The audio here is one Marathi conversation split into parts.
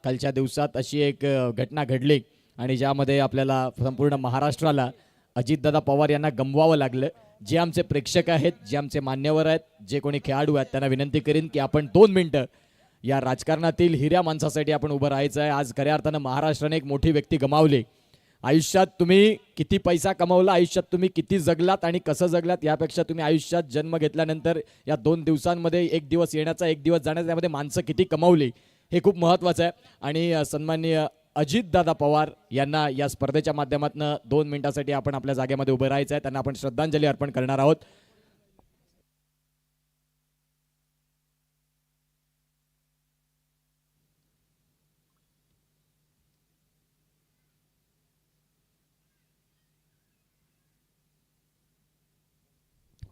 कालच्या दिवसात अशी एक घटना घडली आणि ज्यामध्ये आपल्याला संपूर्ण महाराष्ट्राला अजितदादा पवार यांना गमवावं लागलं. जे आमचे प्रेक्षक आहेत, जे आमचे मान्यवर आहेत, जे कोणी खेळाडू आहेत, त्यांना विनंती करीन की आपण 2 मिनिटं या राजकारणातील हिऱ्या माणसासाठी आपण उभं राहायचं आहे. आज खऱ्या अर्थानं महाराष्ट्राने एक मोठी व्यक्ती गमावली. आयुष्यात तुम्ही किती पैसा कमवला, आयुष्यात तुम्ही किती जगलात आणि कसं जगलात यापेक्षा तुम्ही आयुष्यात जन्म घेतल्यानंतर या 2 दिवसांमध्ये एक दिवस येण्याचा एक दिवस जाण्याचा त्यामध्ये माणसं किती कमावली हे खूप महत्त्वाचं आहे. आणि सन्माननीय अजितदादा पवार यांना या स्पर्धेच्या माध्यमातून 2 मिनिटांसाठी आपण आपल्या जागेमध्ये उभं राहायचं आहे. त्यांना आपण श्रद्धांजली अर्पण करणार आहोत.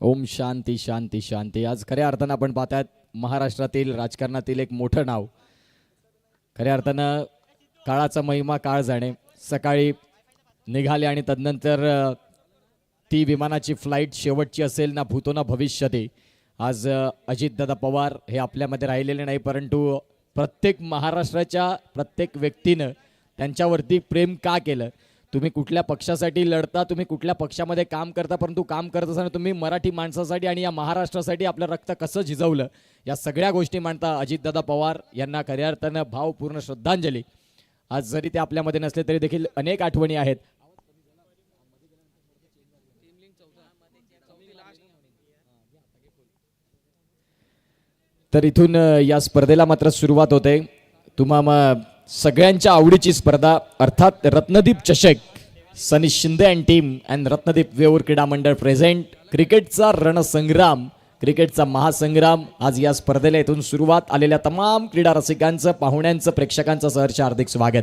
ओम शांती शांती शांती. आज खऱ्या अर्थानं आपण पाहतात महाराष्ट्रातील राजकारणातील एक मोठं नाव, खऱ्या अर्थानं काळाचा महिमा काळ जाणे. सकाळी निघाले आणि तदनंतर ती विमानाची फ्लाईट शेवटची असेल ना भूतो ना भविष्यती. आज अजितदादा पवार हे आपल्यामध्ये राहिलेले नाही, परंतु प्रत्येक महाराष्ट्राच्या प्रत्येक व्यक्तीनं त्यांच्यावरती प्रेम का केलं. तुम्ही कुठल्या पक्षासाठी लढता, तुम्ही कुठल्या पक्षामध्ये काम करता, परंतु काम करत असताना तुम्ही मराठी माणसासाठी आणि या महाराष्ट्रासाठी आपलं रक्त कसं झिजवलं या सगळ्या गोष्टी मांडता अजितदादा पवार यांना खऱ्या अर्थानं भावपूर्ण श्रद्धांजली. आज जरी ते आपल्यामध्ये नसले तरी देखील अनेक आठवणी आहेत. तर इथून या स्पर्धेला मात्र सुरुवात होते. तुम्हा सगळ्यांच्या आवडीची स्पर्धा अर्थात रत्नदीप चषक. Sunny Shinde and team and Ratnadeep Veur क्रीडा मंडळ प्रेझेंट. क्रिकेटचा रणसंग्राम, क्रिकेटचा महासंग्राम. आज या स्पर्धेला इथून सुरुवात. आलेल्या तमाम क्रीडा रसिकांचं, पाहुण्यांचं, प्रेक्षकांचं सहर्ष हार्दिक स्वागत.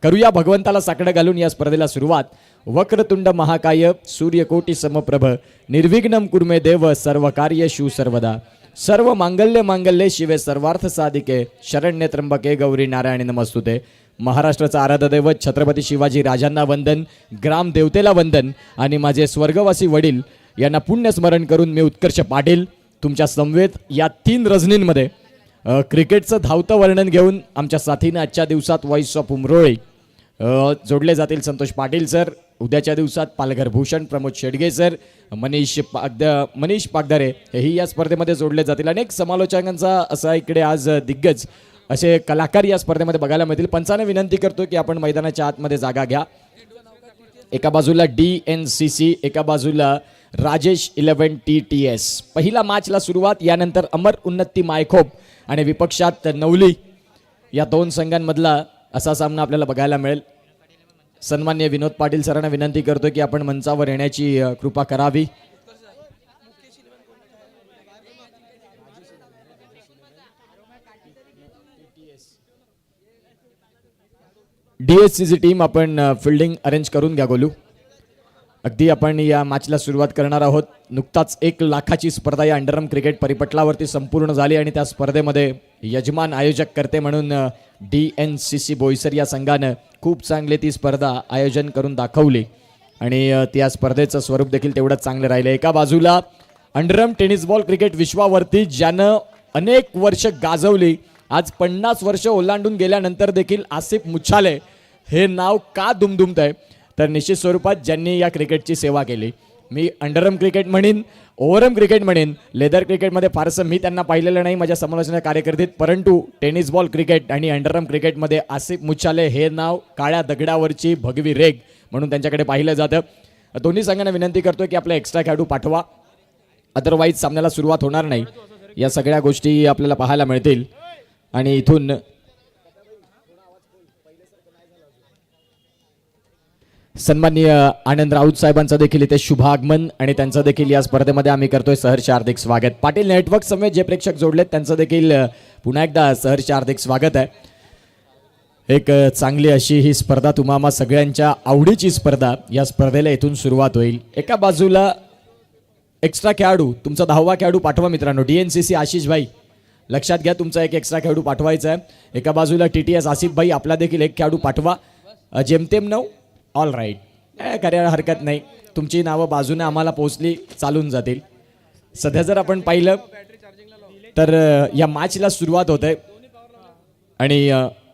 करूया भगवंताला साकडं घालून या स्पर्धेला सुरुवात. वक्रतुंड महाकाय सूर्यकोटी समप्रभ निर्विघ्नं कुर्मे देव सर्व कार्येषु सर्वदा. सर्व मांगल्य मांगल्ये शिवे सर्वार्थ साधिके शरण्य त्र्यंबके गौरी नारायणी नमस्तुते. महाराष्ट्राचा आराध्य दैवत छत्रपती शिवाजी राजांना वंदन, ग्रामदेवतेला वंदन आणि माझे स्वर्गवासी वडील यांना पुण्यस्मरण करून मी उत्कर्ष पाटील तुमच्या समवेत या 3 रजनींमध्ये क्रिकेटचं धावतं वर्णन घेऊन आमच्या साथीनं आजच्या दिवसात व्हॉइस ऑफ उमरोळी जोडले जातील. संतोष पाटील सर, उद्याच्या दिवसात पालघर भूषण, प्रमोद शेडगे सर, मनीष पागदारे हेही या स्पर्धेमध्ये जोडले जातील. अनेक समालोचकांचा असा इकडे आज दिग्गज असे कलाकार या स्पर्धेमध्ये बघायला मिळतील. पंचाने विनंती करतो की आपण मैदानाच्या आतमध्ये जागा घ्या. एका बाजूला DNCC, एका बाजूला राजेश 11 TTS. पहिला मॅचला सुरुवात. यानंतर अमर उन्नती मायखोप आणि विपक्षात नवली या 2 संघांमधला असा सामना आपल्याला बघायला मिळेल. सन्माननीय विनोद पाटील सरांना विनंती करतो की आपण मंचावर येण्याची कृपा करावी. DSCची टीम आपण फिल्डिंग अरेंज करून घ्या गोलू. अगदी आपण या मॅचला सुरुवात करणार आहोत. नुकताच 1 लाखाची स्पर्धा या अंडरआर्म क्रिकेट परिपटलावरती संपूर्ण झाली आणि त्या स्पर्धेमध्ये यजमान आयोजक करते म्हणून DNCC बोईसर या संघानं खूप चांगली ती स्पर्धा आयोजन करून दाखवली आणि त्या स्पर्धेचं स्वरूप देखील तेवढंच चांगलं राहिलं. एका बाजूला अंडरआर्म टेनिस बॉल क्रिकेट विश्वावरती ज्यानं अनेक वर्ष गाजवली, आज 50 वर्ष ओलांडून गेल्यानंतर देखील आसिफ मुच्छाले हे नाव का दुमदुमत आहे, तर निश्चित स्वरूपात ज्यांनी या क्रिकेटची सेवा केली. मी अंडरआर्म क्रिकेट म्हणेन, ओव्हरआर्म क्रिकेट म्हणेन, लेदर क्रिकेटमध्ये फारसं मी त्यांना पाहिलेलं नाही माझ्या समालोचना कार्यकर्तेत, परंतु टेनिस बॉल क्रिकेट आणि अंडरआर्म क्रिकेटमध्ये आसिफ मुच्छाले हे नाव काळ्या दगडावरची भगवी रेग म्हणून त्यांच्याकडे पाहिलं जातं. दोन्ही संघांना विनंती करतो की आपला एक्स्ट्रा खेळाडू पाठवा, अदरवाईज सामन्याला सुरुवात होणार नाही. या सगळ्या गोष्टी आपल्याला पाहायला मिळतील. आणि इथून सन्माननीय आनंद राऊत साहेबांचं देखील इथे शुभागमन आणि त्यांचं देखील या स्पर्धेमध्ये आम्ही करतोय सहर्ष हार्दिक स्वागत. पाटील नेटवर्क समेत जे प्रेक्षक जोडलेत त्यांचं देखील पुन्हा एकदा सहर्ष हार्दिक स्वागत आहे. एक चांगली अशी ही स्पर्धा, तुम्हा सगळ्यांच्या आवडीची स्पर्धा, या स्पर्धेला इथून सुरुवात होईल. एका बाजूला एक्स्ट्रा खेळाडू, तुमचा 10वा खेळाडू पाठवा मित्रांनो. DNCC आशिष भाई लक्षात घ्या, तुमचा एक एक्स्ट्रा खेळाडू पाठवायचा आहे. एका बाजूला TTS आसिफ भाई, आपला देखील एक खेळाडू पाठवा. जेमतेम 9 ऑल राईट, करायला हरकत नाही. तुमची नावं बाजूने आम्हाला पोहोचली चालून जातील. सध्या जर आपण पाहिलं तर या मॅचला सुरुवात होते आणि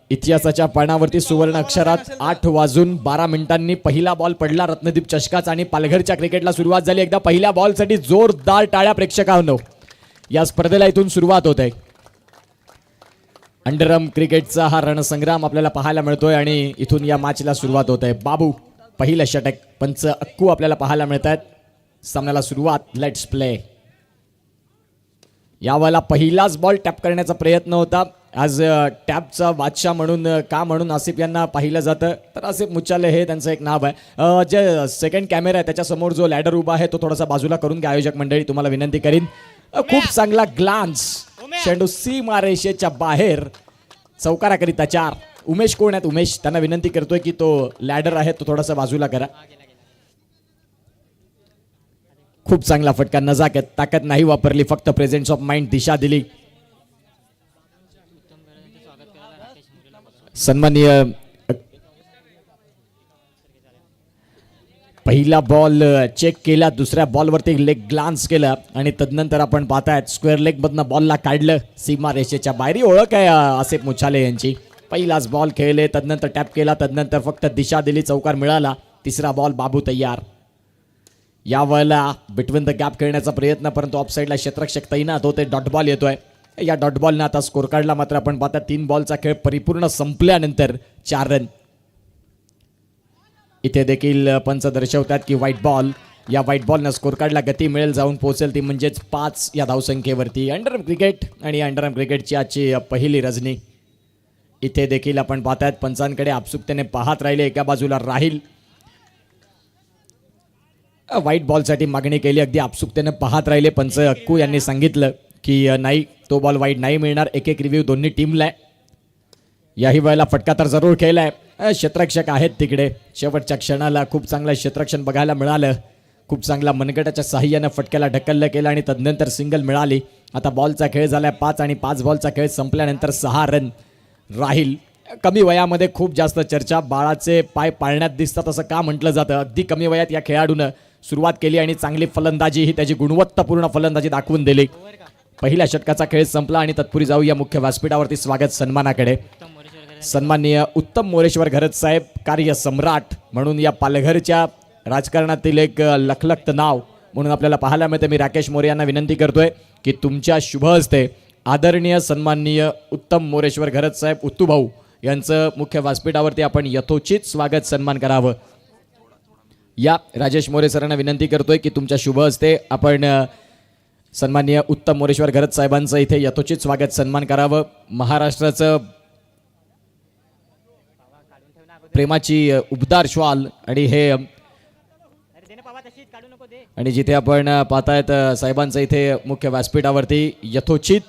इतिहासाच्या पानावरती सुवर्ण अक्षरात 8:12 पहिला बॉल पडला रत्नदीप चषकाचा आणि पालघरच्या क्रिकेटला सुरुवात झाली. एकदा पहिल्या बॉलसाठी जोरदार टाळ्या प्रेक्षकांनो. या स्पर्धेला इथून सुरुवात होत आहे. अंडरआर्म क्रिकेटचा हा रणसंग्राम आपल्याला पाहायला मिळतोय आणि इथून या मॅचला सुरुवात होत आहे. बाबू पहिलं षटक, पंच अक्कू आपल्याला पाहायला मिळत आहेत. सामन्याला सुरुवात. Let's play. यावेळेला पहिलाच बॉल टॅप करण्याचा प्रयत्न होता. आज टॅपचा बादशाह म्हणून का म्हणून आसिफ यांना पाहिलं जातं तर आसिफ मुचाले हे त्यांचं एक नाव आहे. जे सेकंड कॅमेरा आहे त्याच्यासमोर जो लॅडर उभा आहे तो थोडासा बाजूला करून घ्या. आयोजक मंडळी तुम्हाला विनंती करीन. खूप चांगला ग्लान्स. चेंडू सीमारेषेच्या बाहेर. चौकाराकरिता 4. उमेश कोण आहेत? उमेश त्यांना विनंती करतोय की तो लॅडर आहे तो थोडासा बाजूला करा. खूप चांगला फटका. नजाकत, ताकद नाही वापरली, फक्त प्रेझेन्स ऑफ माइंड दिशा दिली. सन्माननीय पहिला बॉल चेक केला, दुसऱ्या बॉलवरती लेग ग्लान्स केला आणि तदनंतर आपण पाहतायत स्क्वेअर लेग मधनं बॉलला काढलं सीमा रेषेच्या बाहेर. ओळख आहे आसिफ मुछाले यांची. पहिलाच बॉल खेळले, तदनंतर टॅप केला, तदनंतर फक्त दिशा दिली, चौकार मिळाला. तिसरा बॉल. बाबू तयार. यावेळेला बिटवीन द गॅप खेळण्याचा प्रयत्न, परंतु ऑफ साईडला क्षेत्ररक्षक तैनात होते. डॉट बॉल येतोय. या डॉट बॉलने आता स्कोर काढला. मात्र आपण पाहता 3 बॉलचा खेळ परिपूर्ण संपल्यानंतर 4 रन. इथे देखील पंच दर्शवतात की व्हाईट बॉल. या व्हाईट बॉलनं स्कोर काढला. गती मिळेल, जाऊन पोहोचेल ती म्हणजेच 5 या धावसंख्येवरती. अंडरआर्म क्रिकेट आणि अंडरआर्म क्रिकेटची आजची पहिली रजनी. इथे देखील आपण पाहतायत पंचांकडे आपसुकतेने पाहत राहिले. एका बाजूला राहील व्हाईट बॉलसाठी मागणी केली, अगदी आपसुकतेने पाहत राहिले. पंच अक्कू यांनी सांगितलं की नाही, तो बॉल वाईट नाही मिळणार. एक रिव्ह्यू दोन्ही टीमला आहे. याही वेळेला फटका तर जरूर खेळलाय. क्षेत्ररक्षक आहेत तिकडे. शेवटच्या क्षणाला खूप चांगलं क्षेत्ररक्षण बघायला मिळालं. खूप चांगला मनगटाच्या साह्यानं फटक्याला ढकललं केलं आणि तदनंतर सिंगल मिळाली. आता बॉलचा खेळ झालाय 5 आणि 5 बॉलचा खेळ संपल्यानंतर 6 रन. राहील कमी वयामध्ये खूप जास्त चर्चा. बाळाचे पाय पाळण्यात दिसतात असं का म्हटलं जातं. अगदी कमी वयात या खेळाडूनं सुरुवात केली आणि चांगली फलंदाजी, ही त्याची गुणवत्तापूर्ण फलंदाजी दाखवून दिली. पहिल्या षटकाचा खेळ संपला आणि तत्पूर्वी जाऊ या मुख्य व्यासपीठावरती स्वागत सन्मानाकडे. सन्माननीय उत्तम मोरेश्वर घरत साहेब, कार्य सम्राट म्हणून या पालघरच्या राजकारणातील एक लखलखत नाव म्हणून आपल्याला पाहायला मिळते. मी राकेश मोरे यांना विनंती करतोय की तुमच्या शुभ हस्ते आदरणीय सन्माननीय उत्तम मोरेश्वर घरत साहेब उत्तू भाऊ यांचं मुख्य व्यासपीठावरती आपण यथोचित स्वागत सन्मान करावं. या राजेश मोरे सरांना विनंती करतोय की तुमच्या शुभ हस्ते आपण सन्माननीय उत्तम मोरेश्वर घरत साहेबांचं इथे यथोचित स्वागत सन्मान करावं. महाराष्ट्राचं प्रेमाची उबदार श्वाल आणि हे आणि जिथे आपण पाहतायत साहेबांचं इथे मुख्य व्यासपीठावरती यथोचित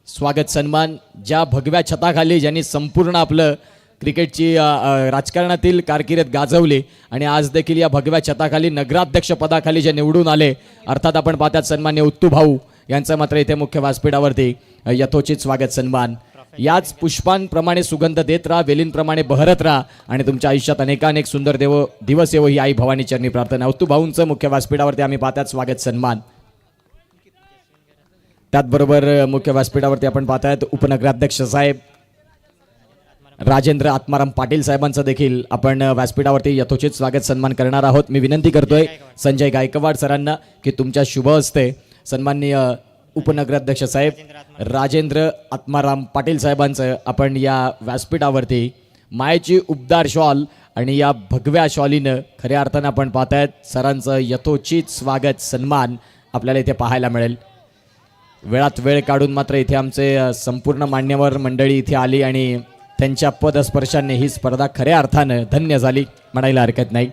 स्वागत सन्मान. ज्या भगव्या छताखाली ज्यांनी संपूर्ण आपलं क्रिकेटची राजकारणातील कारकीर्द गाजवली आणि आज देखील या भगव्या छताखाली नगराध्यक्ष पदाखाली जे निवडून आले, अर्थात आपण पाहतात सन्मान्य उत्तू भाऊ यांचं मात्र इथे मुख्य व्यासपीठावरती यथोचित स्वागत सन्मान. याच पुष्पांप्रमाणे सुगंध देत राहा, वेलींप्रमाणे बहरत राहा आणि तुमच्या आयुष्यात अनेकानेक सुंदर दिवस येवो ही आई भवानी चरणी प्रार्थना. उत्तू भाऊंचं मुख्य व्यासपीठावरती आम्ही पाहतात स्वागत सन्मान. त्याचबरोबर मुख्य व्यासपीठावरती आपण पाहतायत उपनगराध्यक्ष साहेब राजेंद्र आत्माराम पाटील साहेबांचं देखील आपण व्यासपीठावरती यथोचित स्वागत सन्मान करणार आहोत. मी विनंती करतोय संजय गायकवाड सरांना की तुमच्या शुभ हस्ते सन्माननीय उपनगराध्यक्ष साहेब राजेंद्र आत्माराम पाटील साहेबांचं आपण या व्यासपीठावरती मायेची उबदार शॉल आणि या भगव्या शॉलीनं खऱ्या अर्थानं आपण पाहतायत सरांचं यथोचित स्वागत सन्मान आपल्याला इथे पाहायला मिळेल. वेळात वेळ काढून मात्र इथे आमचे संपूर्ण मान्यवर मंडळी इथे आली आणि त्यांच्या पदस्पर्शाने ही स्पर्धा खऱ्या अर्थानं धन्य झाली म्हणायला हरकत नाही.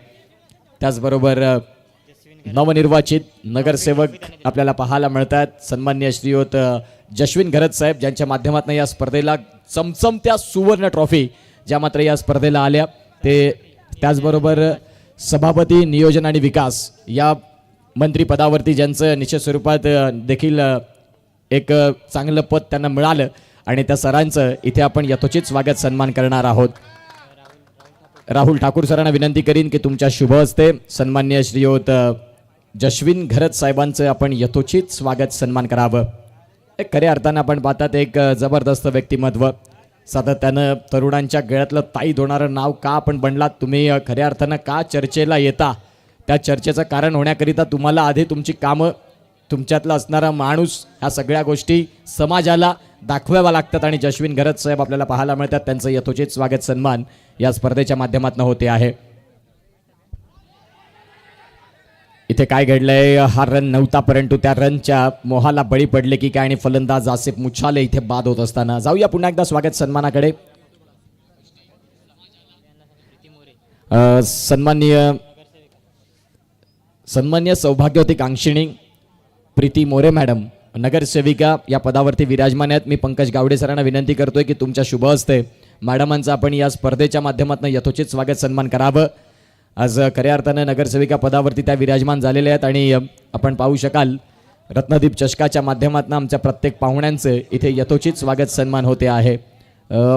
त्याचबरोबर नवनिर्वाचित नगरसेवक आपल्याला पाहायला मिळतात सन्माननीय श्रीयुत जश्विन घरत साहेब, ज्यांच्या माध्यमातून या स्पर्धेला चमचमत्या सुवर्ण ट्रॉफी ज्या मात्र या स्पर्धेला आल्या ते. त्याचबरोबर सभापती नियोजन आणि विकास या मंत्रिपदावरती ज्यांचं निश्चित स्वरूपात देखील एक चांगलं पद त्यांना मिळालं आणि त्या सरांचं इथे आपण यथोचित स्वागत सन्मान करणार आहोत. राहुल ठाकूर सरांना विनंती करीन की तुमच्या शुभ हस्ते सन्माननीय श्रीयुत जश्विन घरत साहेबांचं आपण यथोचित स्वागत सन्मान करावं. खऱ्या अर्थानं आपण पाहतात एक जबरदस्त व्यक्तिमत्व सातत्यानं तरुणांच्या गळ्यातलं ताई धोणारं नाव का आपण बनलात, तुम्ही खऱ्या अर्थानं का चर्चेला येता, त्या चर्चेचं कारण होण्याकरिता तुम्हाला आधी तुमची कामं, तुमच्यातला असणारा माणूस, ह्या सगळ्या गोष्टी समाजाला दाखवाव्या लागतात. आणि जशविन घरत साहेब आपल्याला पाहायला मिळतात. त्यांचं यथोचित स्वागत सन्मान या स्पर्धेच्या माध्यमातून होते आहे. इथे काय घडलंय, हा रन नव्हता परंतु त्या रनच्या मोहाला बळी पडले की काय, आणि फलंदाज आसिफ मुछाले इथे बाद होत असताना. जाऊया पुन्हा एकदा स्वागत सन्मानाकडे. सन्माननीय सौभाग्यवती कांक्षिणी प्रीती मोरे मॅडम नगरसेविका या पदावरती विराजमान आहेत. मी पंकज गावडे सरांना विनंती करतोय की तुमच्या शुभ हस्ते मॅडमांचं आपण या स्पर्धेच्या माध्यमातून यथोचित स्वागत सन्मान करावं. आज खऱ्या अर्थानं नगरसेविका पदावरती त्या विराजमान झालेल्या आहेत आणि आपण पाहू शकाल रत्नदीप चषकाच्या माध्यमातून आमच्या प्रत्येक पाहुण्यांचं इथे यथोचित स्वागत सन्मान होते आहे.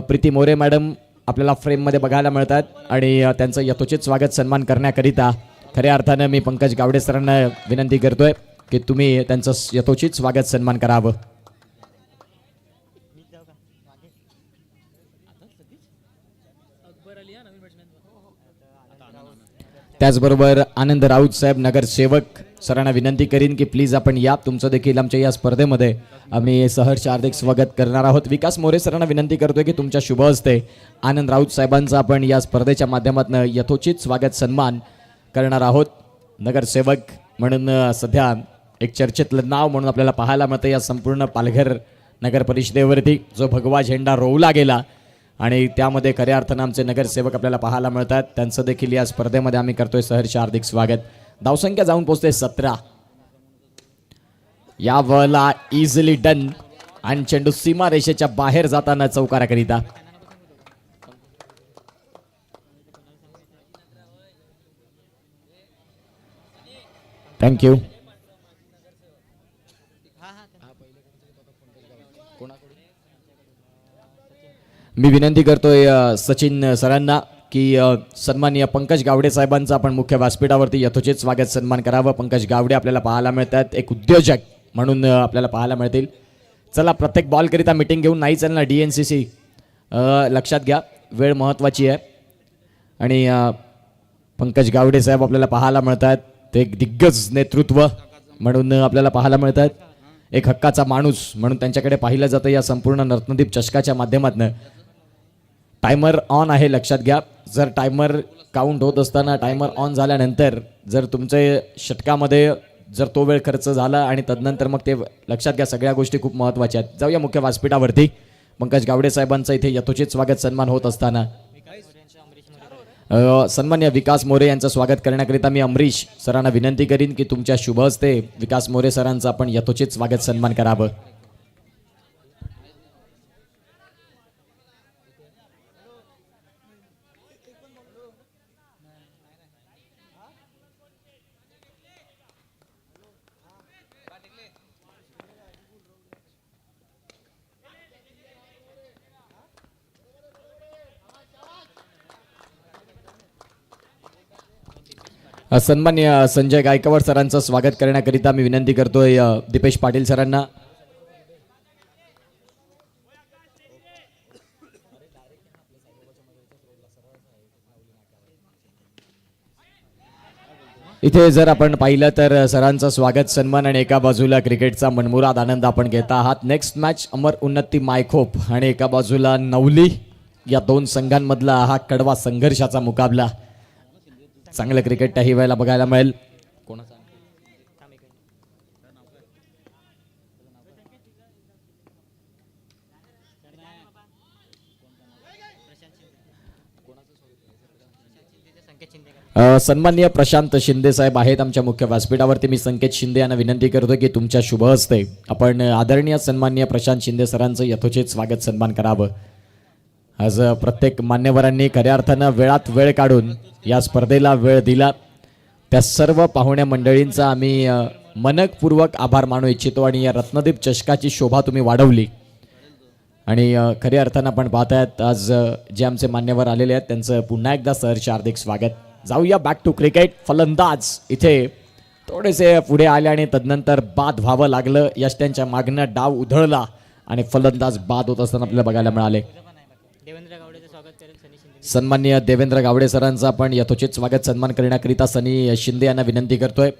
प्रीती मोरे मॅडम आपल्याला फ्रेममध्ये बघायला मिळतात आणि त्यांचं यथोचित स्वागत सन्मान करण्याकरिता खऱ्या अर्थानं मी पंकज गावडे सरांना विनंती करतोय की तुम्ही त्यांचं यथोचित स्वागत सन्मान करावं. त्याचबरोबर आनंद राऊत साहेब नगरसेवक सरांना विनंती करीन की प्लीज आपण या, तुमचं देखील आमच्या या स्पर्धेमध्ये आम्ही सहर्ष हार्दिक स्वागत करणार आहोत. विकास मोरे सरांना विनंती करतोय की तुमच्या शुभ हस्ते आनंद राऊत साहेबांचं आपण या स्पर्धेच्या माध्यमातून यथोचित स्वागत सन्मान करणार आहोत. नगरसेवक म्हणून सध्या एक चर्चेतलं नाव म्हणून आपल्याला पाहायला मिळतं या संपूर्ण पालघर नगर परिषदेवरती, जो भगवा झेंडा रोवला गेला आणि त्यामध्ये खऱ्या अर्थानं आमचे नगरसेवक आपल्याला पाहायला मिळतात. त्यांचं देखील या स्पर्धेमध्ये आम्ही करतोय सहर्ष हार्दिक स्वागत. धावसंख्या जाऊन पोहोचते 17. या वला इझिली डन आणि चेंडू सीमा रेषेच्या बाहेर जाताना चौकाराकरिता. थँक्यू. मी विनंती करतोय सचिन सरांना की सन्माननीय पंकज गावडे साहेबांचं आपण मुख्य व्यासपीठावरती यथोचित स्वागत सन्मान करावं. पंकज गावडे आपल्याला पाहायला मिळतात, एक उद्योजक म्हणून आपल्याला पाहायला मिळतील. चला, प्रत्येक बॉलकरिता मीटिंग घेऊन नाही चालणार. DNCC लक्षात घ्या, वेळ महत्त्वाची आहे. आणि पंकज गावडे साहेब आपल्याला पाहायला मिळतात, ते एक दिग्गज नेतृत्व म्हणून आपल्याला पाहायला मिळतात, एक हक्काचा माणूस म्हणून त्यांच्याकडे पाहिलं जातं या संपूर्ण रत्नदीप चषकाच्या माध्यमातून. टायमर ऑन आहे, लक्षात घ्या. जर टायमर काउंट होत असताना टायमर ऑन झाल्यानंतर जर तुमचे षटकामध्ये जर तो वेळ खर्च झाला आणि तदनंतर मग ते लक्षात घ्या, सगळ्या गोष्टी खूप महत्त्वाच्या आहेत. जाऊया मुख्य व्यासपीठावरती. पंकज गावडे साहेबांचं इथे यथोचित स्वागत सन्मान होत असताना सन्मान्य विकास मोरे यांचं स्वागत करण्याकरिता मी अमरीश सरांना विनंती करीन की तुमच्या शुभ हस्ते विकास मोरे सरांचं आपण यथोचित स्वागत सन्मान करावं. सन्मान्य संजय गायकवाड सरांचं स्वागत करण्याकरिता मी विनंती करतोय दीपेश पाटील सरांना. इथे जर आपण पाहिलं तर सरांचं स्वागत सन्मान आणि एका बाजूला क्रिकेटचा मनमुराद आनंद आपण घेत आहात. नेक्स्ट मॅच अमर उन्नती मायखोप आणि एका बाजूला नवली, या दोन संघांमधला हा कडवा संघर्षाचा मुकाबला. चांगलं क्रिकेट त्याही वेळेला बघायला मिळेल. सन्माननीय प्रशांत शिंदे साहेब आहेत आमच्या मुख्य व्यासपीठावरती. मी संकेत शिंदे यांना विनंती करतो की तुमच्या शुभ हस्ते आपण आदरणीय सन्माननीय प्रशांत शिंदे सरांचं यथोचित स्वागत सन्मान करावं. आज प्रत्येक मान्यवरांनी खऱ्या अर्थानं वेळात वेळ काढून या स्पर्धेला वेळ दिला. त्या सर्व पाहुण्या मंडळींचा आम्ही मनपूर्वक आभार मानू इच्छितो आणि या रत्नदीप चषकाची शोभा तुम्ही वाढवली. आणि खऱ्या अर्थानं आपण पाहतायत आज जे आमचे मान्यवर आलेले आहेत त्यांचं पुन्हा एकदा सहर्ष हार्दिक स्वागत. जाऊया बॅक टू क्रिकेट. फलंदाज इथे थोडेसे पुढे आले आणि तदनंतर बाद व्हावं लागलं. यश त्यांच्या मागणं डाव उधळला आणि फलंदाज बाद होत असताना आपल्याला बघायला मिळाले. देवेंद्र गावडेचं स्वागत करेल सनी शिंदे. सन्माननीय देवेंद्र गावडे सरांचं आपण यथोचित स्वागत सन्मान करण्याकरिता सनी शिंदे यांना विनंती करतोय.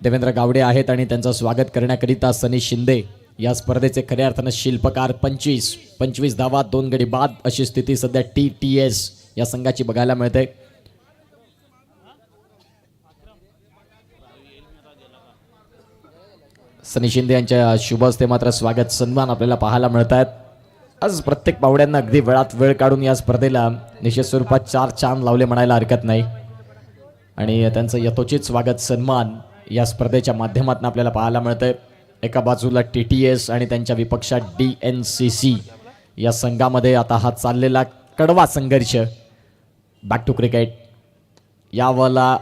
देवेंद्र गावडे आहेत आणि त्यांचं स्वागत करण्याकरिता सनी शिंदे या स्पर्धेचे खऱ्या अर्थानं शिल्पकार. 25 धावा 2 गडी बाद अशी स्थिती सध्या TTS या संघाची बघायला मिळते. सनी शिंदे यांच्या शुभ हस्ते मात्र स्वागत सन्मान आपल्याला पाहायला मिळत आहेत. आज प्रत्येक पावड्यांना अगदी वेळात वेळ काढून या स्पर्धेला निश्चित स्वरूपात 4 चांद लावले म्हणायला हरकत नाही आणि त्यांचं यथोचित स्वागत सन्मान या स्पर्धेच्या माध्यमातून आपल्याला पाहायला मिळतंय. एका बाजूला TTS आणि त्यांच्या विपक्षात DNCC या संघामध्ये आता हा चाललेला कडवा संघर्ष. Back to cricket. यावेळेला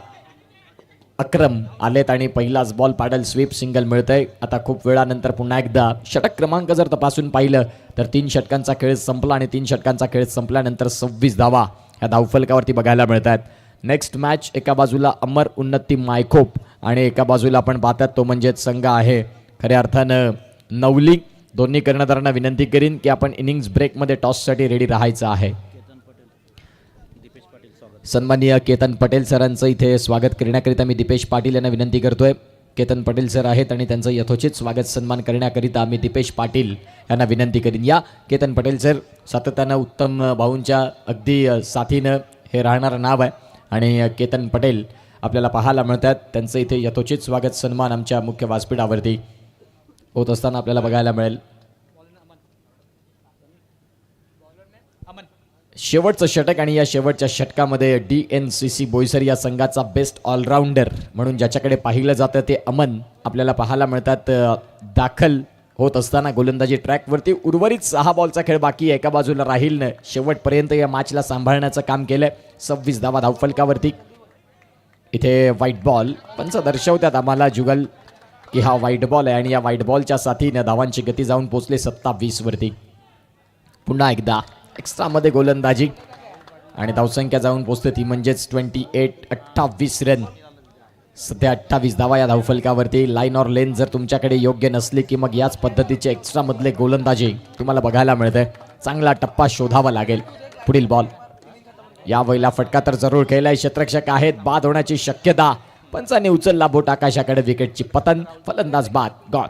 अक्रम आलेत आणि पहिलाच बॉल पॅडल स्वीप सिंगल मिळतंय. आता खूप वेळानंतर पुन्हा एकदा षटक क्रमांक जर तपासून पाहिलं तर 3 षटकांचा खेळ संपला आणि 3 षटकांचा खेळ संपल्यानंतर 26 धावा ह्या धावफलकावरती बघायला मिळत आहेत. नेक्स्ट मॅच एका बाजूला अमर उन्नती मायखोप आणि एका बाजूला आपण पाहतात तो म्हणजे संघ आहे खऱ्या अर्थानं नवली. दोन्ही कर्णधारांना विनंती करीन की आपण इनिंग्स ब्रेकमध्ये टॉससाठी रेडी राहायचं आहे. सन्माननीय केतन पटेल सरांचं इथे स्वागत करण्याकरिता मी दीपेश पाटील यांना विनंती करतोय. केतन पटेल सर आहेत आणि त्यांचं यथोचित स्वागत सन्मान करण्याकरिता मी दीपेश पाटील यांना विनंती करीन. या केतन पटेल सर सातत्यानं उत्तम भाऊंच्या अगदी साथीनं हे राहणारं नाव आहे आणि केतन पटेल आपल्याला पाहायला मिळतात. त्यांचं इथे यथोचित स्वागत सन्मान आमच्या मुख्य व्यासपीठावरती होत असताना आपल्याला बघायला मिळेल. शेवटचं षटक आणि या शेवटच्या षटकामध्ये DNCC बोईसर या संघाचा बेस्ट ऑलराऊंडर म्हणून ज्याच्याकडे पाहिलं जातं ते अमन आपल्याला पाहायला मिळतात दाखल होत असताना गोलंदाजी ट्रॅकवरती. उर्वरित 6 बॉलचा खेळ बाकी आहे. एका बाजूला राहिलनं शेवटपर्यंत या मॅचला सांभाळण्याचं काम केलंय. 26 धावा धावफलकावरती. इथे व्हाईट बॉल पंच दर्शवतात आम्हाला जुगल की हा व्हाईट बॉल आहे आणि या व्हाईट बॉलच्या साथीनं धावांची गती जाऊन पोचले 27 वरती. पुन्हा एकदा एक्स्ट्रामध्ये गोलंदाजी आणि धावसंख्या जाऊन पोचते ती म्हणजेच 28 रन. सध्या 28 धावा या धावफलकावरती. लाईन ऑर लेन जर तुमच्याकडे योग्य नसली की मग याच पद्धतीचे एक्स्ट्रामधले गोलंदाजी तुम्हाला बघायला मिळते. चांगला टप्पा शोधावा लागेल. पुढील बॉल या वेळेला फटका तर जरूर केलाय. क्षेत्ररक्षक आहेत. बाद होण्याची शक्यता. पंचाने उचलला बोट आकाशाकडे. विकेटची पतन. फलंदाज बाद. गॉड.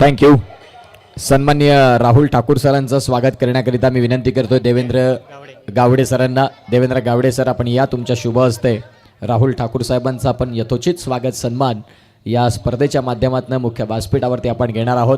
थँक्यू. सन्माननीय राहुल ठाकूर सरांचं स्वागत करण्याकरिता मी विनंती करतोय देवेंद्र गावडे सरांना. देवेंद्र गावडे सर आपण या तुमच्या शुभ हस्ते राहुल ठाकूर साहेबांचं आपण यथोचित स्वागत सन्मान या स्पर्धेच्या माध्यमातून मुख्य व्यासपीठावरती आपण घेणार आहोत.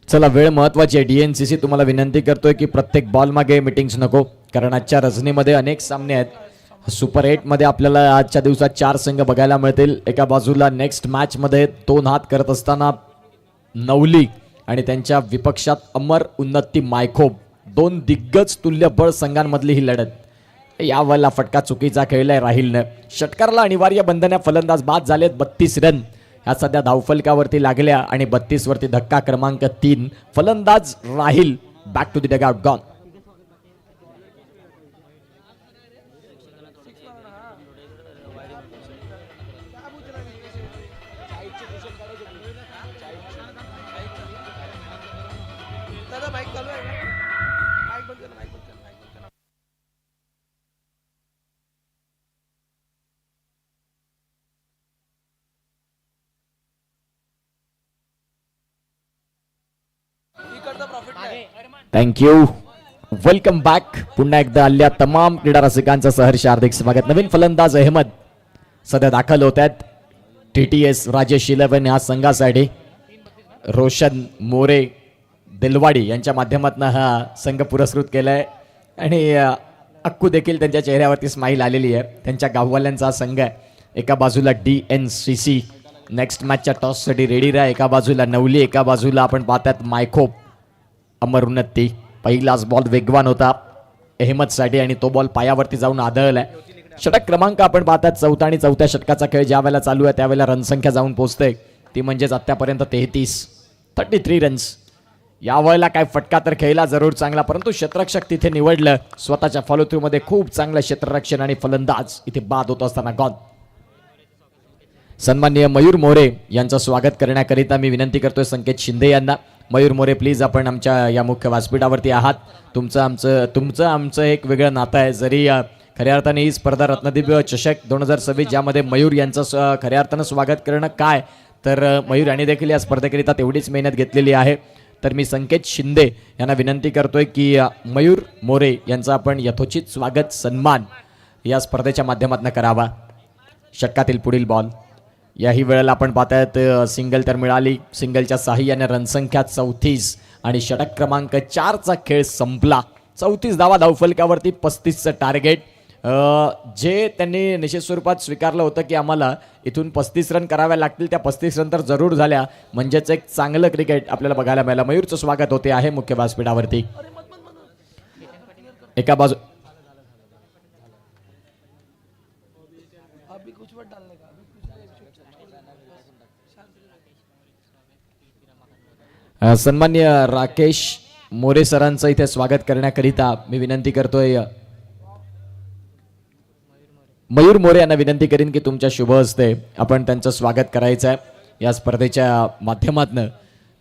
चला वेळ महत्वाची आहे. DNCC तुम्हाला विनंती करतोय की प्रत्येक बॉल मागे मीटिंग्स नको कारण आजच्या रजनीमध्ये अनेक सामने आहेत. सुपर 8 मध्ये आपल्याला आजच्या दिवसात 4 संघ बघायला मिळतील. एका बाजूला नेक्स्ट मॅच मध्ये 2 हात करत असताना नवली आणि त्यांच्या विपक्षात अमर उन्नती मायखोप. 2 दिग्गज तुल्यबळ संघांमधली ही लढत. या वेळेला फटका चुकीचा खेळलाय राहिलनं. षटकाराला अनिवार्य बंधन्या. फलंदाज बाद झालेत. 32 रन ह्या सध्या धावफलकावरती लागल्या आणि 32 वरती धक्का क्रमांक 3. फलंदाज राहिल. Back to the dugout. Gone. Thank you. Welcome back. पुन्हा एकदा आलेल्या तमाम क्रीडा रसिकांचं सहर्ष हार्दिक स्वागत. नवीन फलंदाज अहमद सध्या दाखल होत आहेत TTS राजेश 11 या संघासाठी. रोशन मोरे दिलवाडी यांच्या माध्यमातून हा संघ पुरस्कृत केलाय आणि अक्कू देखील त्यांच्या चेहऱ्यावरती स्माईल आलेली आहे. त्यांच्या गाववाल्यांचा हा संघ आहे एका बाजूला DNCC. नेक्स्ट मॅचच्या टॉससाठी रेडी राहा. एका बाजूला नवली, एका बाजूला आपण पाहतात मायखोप. अमर उन्नती. पहिलाच बॉल वेगवान होता अहमदसाठी आणि तो बॉल पायावरती जाऊन आदळलाय. षटक क्रमांक आपण पाहतात चौथा आणि चौथ्या षटकाचा खेळ ज्या वेळेला चालू आहे त्यावेळेला रनसंख्या जाऊन पोहोचते ती म्हणजेच आत्तापर्यंत 33 रन्स. यावेळेला काय फटका तर खेळला जरूर चांगला, परंतु क्षेत्ररक्षक तिथे निवडलं. स्वतःच्या फॉलो थ्रू मध्ये खूप चांगलं क्षेत्ररक्षण आणि फलंदाज इथे बाद होत असताना गॉन. सन्माननीय मयूर मोरे यांचं स्वागत करण्याकरिता मी विनंती करतोय संकेत शिंदे यांना. मयूर मोरे प्लीज, आपण आमच्या या मुख्य व्यासपीठावरती आहात. तुमचं आमचं एक वेगळं नातं आहे. जरी खऱ्या अर्थाने ही स्पर्धा रत्नदीप चषक 2026 ज्यामध्ये मयूर यांचं खऱ्या अर्थानं स्वागत करणं काय, तर मयूर यांनी देखील या स्पर्धेकरिता तेवढीच मेहनत घेतलेली आहे. तर मी संकेत शिंदे यांना विनंती करतोय की मयूर मोरे यांचा आपण यथोचित स्वागत सन्मान या स्पर्धेच्या माध्यमातून करावा. षटकातील पुढील बॉल. याही वेळेला आपण पाहतायत सिंगल तर मिळाली. सिंगलच्या साहाय्याने रनसंख्या 34 आणि षटक क्रमांक 4चा खेळ संपला. 34 धावा धावफलकावरती, 35चं टार्गेट जे त्यांनी निश्चित स्वरूपात स्वीकारलं होतं की आम्हाला इथून 35 रन कराव्या लागतील. त्या 35 रन तर जरूर झाल्या. म्हणजेच एक चांगलं क्रिकेट आपल्याला बघायला मिळालं. मयूरचं स्वागत होते आहे मुख्य व्यासपीठावरती. एका बाजू सन्माननीय राकेश मोरे सरांचं इथे स्वागत करण्याकरिता मी विनंती करतोय. मयूर मोरे यांना विनंती करीन की तुमच्या शुभ हस्ते आपण त्यांचं स्वागत करायचं आहे या स्पर्धेच्या माध्यमातून.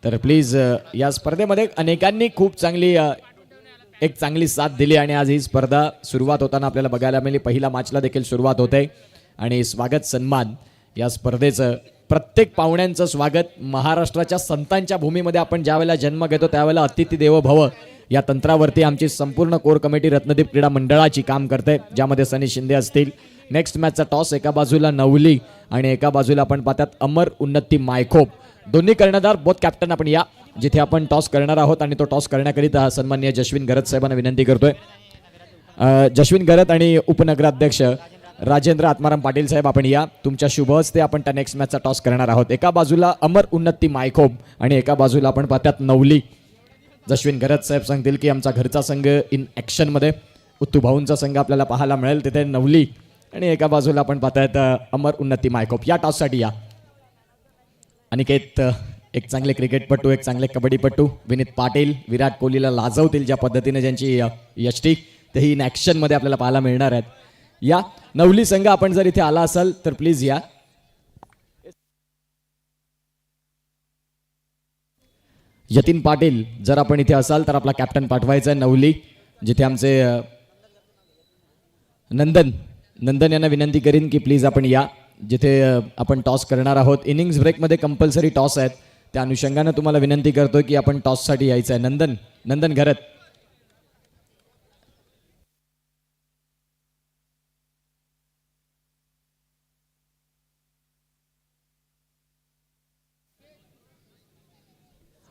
तर प्लीज, या स्पर्धेमध्ये अनेकांनी खूप चांगली साथ दिली आणि आज ही स्पर्धा सुरुवात होताना आपल्याला बघायला मिळाली. पहिल्या मॅचला देखील सुरुवात होते आणि स्वागत सन्मान या स्पर्धेचं प्रत्येक पाहुण्यांचं स्वागत. महाराष्ट्राच्या संतांच्या भूमीमध्ये आपण ज्यावेळेला जन्म घेतो त्यावेळेला अतिथी देवो भव या तंत्रावरती आमची संपूर्ण कोर कमिटी रत्नदीप क्रीडा मंडळाची काम करते, ज्यामध्ये सनी शिंदे असतील. नेक्स्ट मॅचचा टॉस. एका बाजूला नवली आणि एका बाजूला आपण पाहतात अमर उन्नती मायखोप. दोन्ही कर्णधार बोथ कॅप्टन आपण या जिथे आपण टॉस करणार आहोत आणि तो टॉस करण्याकरिता सन्माननीय जशविन गरत साहेबांना विनंती करतोय. जशविन गरत आणि उपनगराध्यक्ष राजेंद्र आत्माराम पाटील साहेब आपण या. तुमच्या शुभ हस्ते आपण त्या नेक्स्ट मॅचचा टॉस करणार आहोत. एका बाजूला अमर उन्नती मायखोप आणि एका बाजूला आपण पाहतात नवली. जशविन गरत साहेब सांगतील की आमचा घरचा संघ इन ॲक्शनमध्ये उत्तू भाऊंचा संघ आपल्याला पाहायला मिळेल तिथे नवली आणि एका बाजूला आपण पाहतायत अमर उन्नती मायखोप. या टॉससाठी या. अनिकेत एक चांगले क्रिकेटपटू, एक चांगले कबड्डीपटू. विनीत पाटील विराट कोहलीला लाजवतील ज्या पद्धतीने ज्यांची यष्टी तेही इन ॲक्शनमध्ये आपल्याला पाहायला मिळणार आहेत. या नवली संघ आपण जर इथे आला असाल तर प्लीज या. यतीन पाटील जर आपण इथे असाल तर आपला कॅप्टन पाठवायचा आहे नवली, जिथे आमचे नंदन यांना विनंती करीन की प्लीज आपण या, जिथे आपण टॉस करणार आहोत. इनिंग्स ब्रेकमध्ये कंपल्सरी टॉस आहेत, त्या अनुषंगानं तुम्हाला विनंती करतो की आपण टॉससाठी यायचं आहे. नंदन घरत.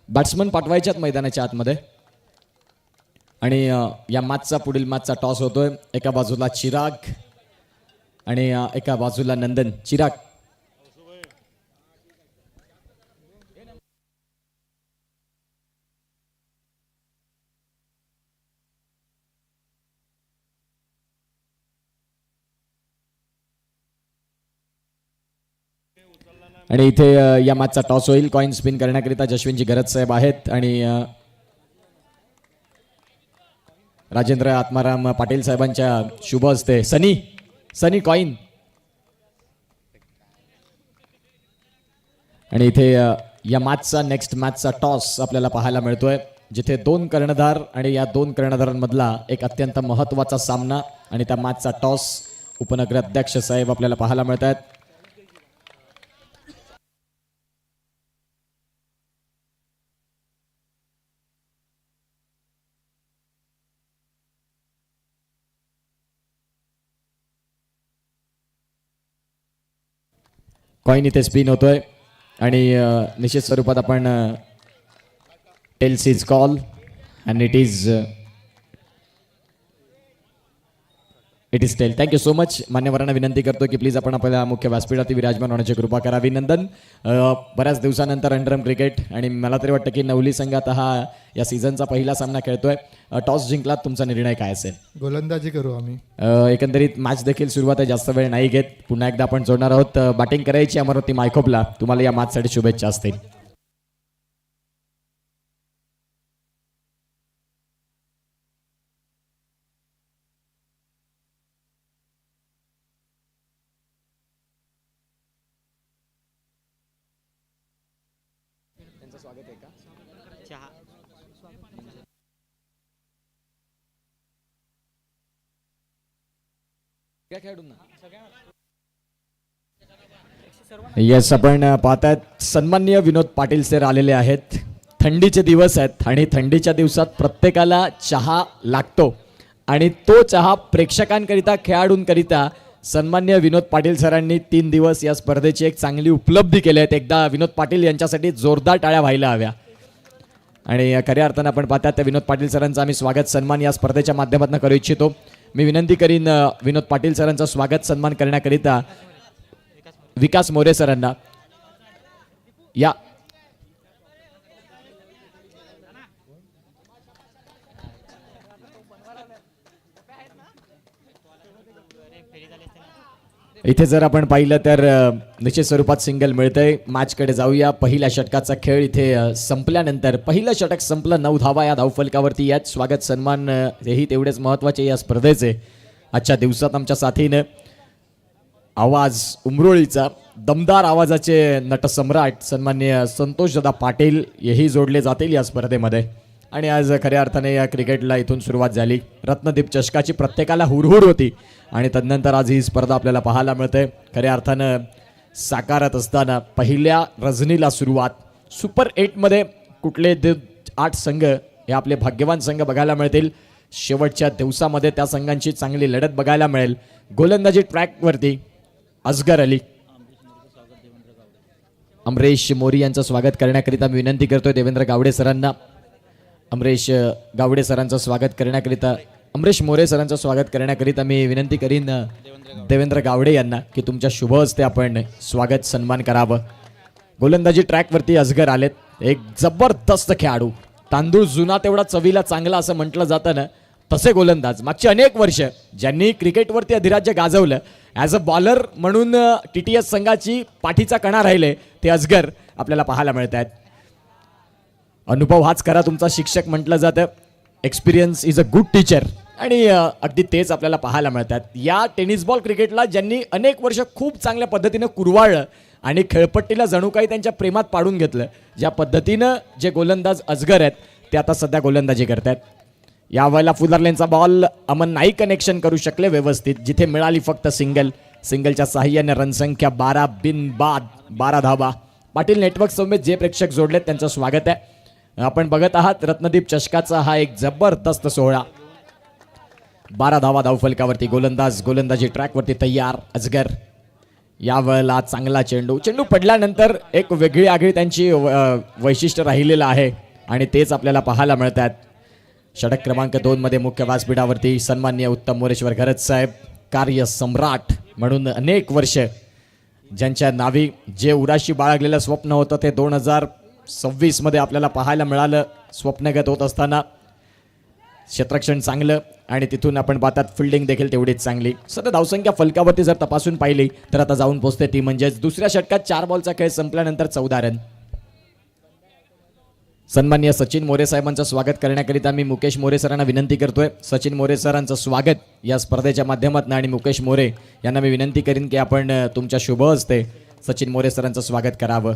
बॅट्समन पाठवायच्यात मैदानाच्या आतमध्ये. आणि या मॅचचा पुढील मॅचचा टॉस होतोय. एका बाजूला चिराग आणि एका बाजूला नंदन. चिराग. आणि इथे या मॅचचा टॉस होईल. कॉइन स्पिन करण्याकरिता जशविनजी गरज साहेब आहेत आणि राजेंद्र आत्माराम पाटील साहेबांच्या शुभ हस्ते सनी कॉइन. आणि इथे या मॅचचा नेक्स्ट मॅचचा टॉस आपल्याला पाहायला मिळतोय, जिथे दोन कर्णधार आणि या दोन कर्णधारांमधला एक अत्यंत महत्त्वाचा सामना आणि त्या मॅचचा टॉस उपनगराध्यक्ष साहेब आपल्याला पाहायला मिळत आहेत. कॉइन इथे स्पिन होतोय आणि निश्चित स्वरूपात आपण tails is call and it is it is tail. Thank you so much. मान्यवरांना विनंती करतो की प्लीज आपण आपल्या मुख्य व्यासपीठावरती विराजमान होण्याची कृपा करा. अभिनंदन. बऱ्याच दिवसानंतर अंडरम क्रिकेट आणि मला तरी वाटतं की नवली संघ आता हा या सीझनचा पहिला सामना खेळतोय. टॉस जिंकला, तुमचा निर्णय काय असेल? गोलंदाजी करू आम्ही. एकंदरीत मॅच देखील सुरुवात आहे, जास्त वेळ नाही घेत. पुन्हा एकदा आपण जोडणार आहोत. बॅटिंग करायची अमरावती मायकोपला. तुम्हाला या मॅचसाठी शुभेच्छा असतील. चहा येस, आपण पाहतात सन्माननीय विनोद पाटील सर आलेले आहेत. थंडीचे दिवस आहेत आणि थंडीच्या दिवसात प्रत्येकाला चहा लागतो आणि तो चहा प्रेक्षकांकरिता, खेळाडूंकरिता सन्माननीय विनोद पाटील सरांनी 3 दिवस या स्पर्धेची एक चांगली उपलब्धी केली आहे. एकदा विनोद पाटील यांच्यासाठी जोरदार टाळ्या व्हायला हव्या. आणि खऱ्या अर्थानं आपण पाहतात त्या विनोद पाटील सरांचं आम्ही स्वागत सन्मान या स्पर्धेच्या माध्यमातून करू इच्छितो. मी विनंती करीन विनोद पाटील सरांचं स्वागत सन्मान करण्याकरिता विकास मोरे सरांना या. इथे जर आपण पाहिलं तर निश्चित स्वरूपात सिंगल मिळतंय. मॅचकडे जाऊया. पहिल्या षटकाचा खेळ इथे संपल्यानंतर पहिलं षटक संपलं. 9 धावा या धावफलकावरती यात. स्वागत सन्मान हेही तेवढेच महत्त्वाचे या स्पर्धेचे. आजच्या दिवसात आमच्या साथीनं आवाज उमरोळीचा दमदार आवाजाचे नटसम्राट सन्माननीय संतोषदादा पाटील हेही जोडले जातील या स्पर्धेमध्ये. आणि आज खऱ्या अर्थाने या क्रिकेटला इथून सुरुवात झाली. रत्नदीप चषकाची प्रत्येकाला हुरहुर होती आणि तदनंतर आज ही स्पर्धा आपल्याला पाहायला मिळते. खऱ्या अर्थानं साकारत असताना पहिल्या रजनीला सुरुवात. सुपर 8मध्ये कुठले 8 संघ हे आपले भाग्यवान संघ बघायला मिळतील. शेवटच्या दिवसामध्ये त्या संघांची चांगली लढत बघायला मिळेल. गोलंदाजी ट्रॅकवरती असगर अली. अमरेश मोरी यांचं स्वागत करण्याकरिता मी विनंती करतोय देवेंद्र गावडे सरांना. अमरेश गावडे सरांचं स्वागत करण्याकरिता, अमरेश मोरे सरांचं स्वागत करण्याकरिता मी विनंती करीन देवेंद्र गावडे यांना की तुमच्या शुभ हस्ते आपण स्वागत सन्मान करावं. गोलंदाजी ट्रॅकवरती असगर आलेत. एक जबरदस्त खेळाडू. तांदूळ जुना तेवढा चवीला चांगला असं म्हटलं जातं ना, तसे गोलंदाज. मागची अनेक वर्ष ज्यांनी क्रिकेटवरती अधिराज्य गाजवलं, ॲज अ बॉलर म्हणून TTS संघाची पाठीचा कणा राहिले ते असगर आपल्याला पाहायला मिळत आहेत. अनुभव हाच खरा तुमचा शिक्षक म्हटलं जातं. Experience is a good teacher आणि अगदी तेच आपल्याला पाहायला मिळतात. या टेनिस बॉल क्रिकेटला ज्यांनी अनेक वर्ष खूप चांगल्या पद्धतीनं कुरवाळलं आणि खेळपट्टीला जणू काही त्यांच्या प्रेमात पाडून घेतलं, ज्या पद्धतीनं जे गोलंदाज असगर आहेत ते आता सध्या गोलंदाजी करत आहेत. यावेळेला फुलरलेनचा बॉल अमन नाही कनेक्शन करू शकले व्यवस्थित. जिथे मिळाली फक्त सिंगलच्या साहाय्याने रनसंख्या 12 बिनबाद 12 धावा. पाटील नेटवर्क समेत जे प्रेक्षक जोडलेत त्यांचं स्वागत आहे. आपण बघत आहात रत्नदीप चषकाचा हा एक जबरदस्त सोहळा. 12 धावा धावफलकावरती. गोलंदाजी ट्रॅकवरती तयार असगर. यावेळेला चांगला चेंडू पडल्यानंतर एक वेगळी आगळी त्यांची वैशिष्ट्य राहिलेलं आहे आणि तेच आपल्याला पाहायला मिळतात. षटक क्रमांक 2 मध्ये मुख्य व्यासपीठावरती सन्माननीय उत्तम मोरेश्वर घरत साहेब, कार्य सम्राट म्हणून अनेक वर्ष ज्यांच्या नावी जे उराशी बाळगलेलं स्वप्न होतं ते 2026 मध्ये आपल्याला पाहायला मिळालं. स्वप्नगत होत असताना क्षेत्ररक्षण चांगलं आणि तिथून आपण पाहतात फिल्डिंग देखील तेवढीच चांगली. सध्या धावसंख्या फलकावरती जर तपासून पाहिली तर आता जाऊन पोहोचते ती म्हणजेच दुसऱ्या षटकात 4 बॉलचा खेळ संपल्यानंतर 14 रन. सन्माननीय सचिन मोरे साहेबांचं स्वागत करण्याकरिता मी मुकेश मोरे सरांना विनंती करतोय. सचिन मोरे सरांचं स्वागत या स्पर्धेच्या माध्यमातून आणि मुकेश मोरे यांना मी विनंती करीन की आपण तुमच्या शुभ हस्ते सचिन मोरे सरांचं स्वागत करावं.